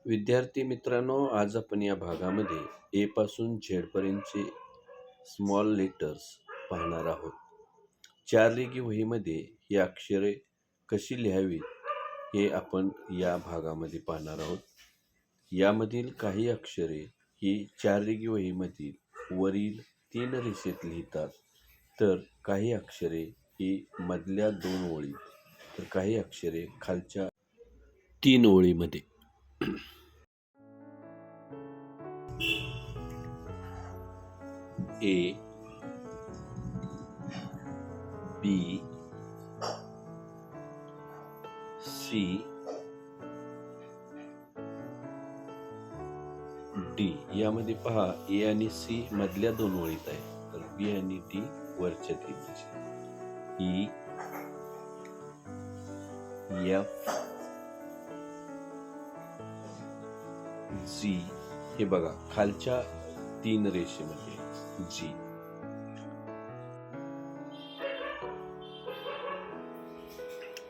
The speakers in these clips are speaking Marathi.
विद्यार्थी मित्रांनो, आज आपण या भागामध्ये ए पासून झेड पर्यंतचे स्मॉल लेटर्स पाहणार आहोत. चाररेघी वहीमध्ये ही अक्षरे कशी लिहावीत हे आपण या भागामध्ये पाहणार आहोत. यामधील काही अक्षरे ही चाररेघी वहीमधील वरील 3 रेषेत लिहितात, तर काही अक्षरे ही मधल्या 2 ओळीत, तर काही अक्षरे खालच्या 3 ओळीमध्ये. ए, बी, सी, डी. यामध्ये पहा, ए आणि सी मधल्या 2 ओळीत आहे, तर बी आणि डी वरच्या 3 रेषेत. ई, एफ, जी हे बघा खालच्या 3 रेषेमध्ये जी.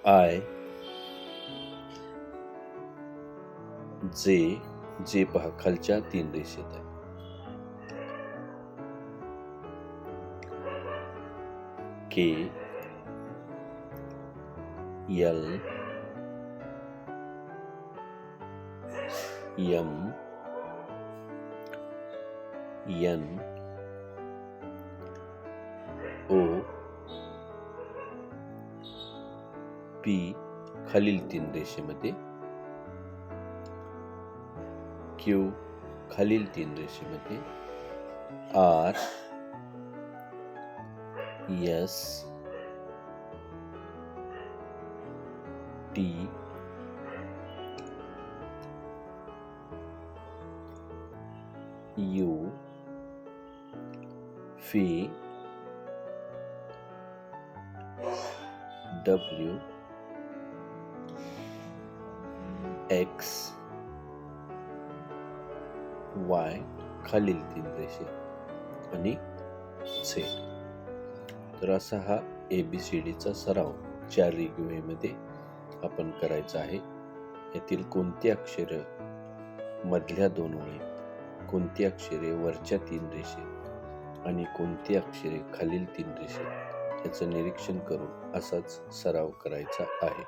आय, जे पहा खालच्या 3 रेषेत आहे. K, L, M, N, O, P खालील 3 रेषेमध्ये, क्यू खालील 3 रेषेमध्ये, R, S, T, U, V, W, X, Y खालील 3 रेषे आणि झेड. तर असा हा ABCDचा सराव चाररेघी वहीमध्ये आपण करायचा आहे. यातील कोणती अक्षरे मधल्या 2 ओळीत, कोणती अक्षरे वरच्या 3 रेषेत आणि कोणती अक्षरे खालील 3 रेषेत याचं निरीक्षण करून असाच सराव करायचा आहे.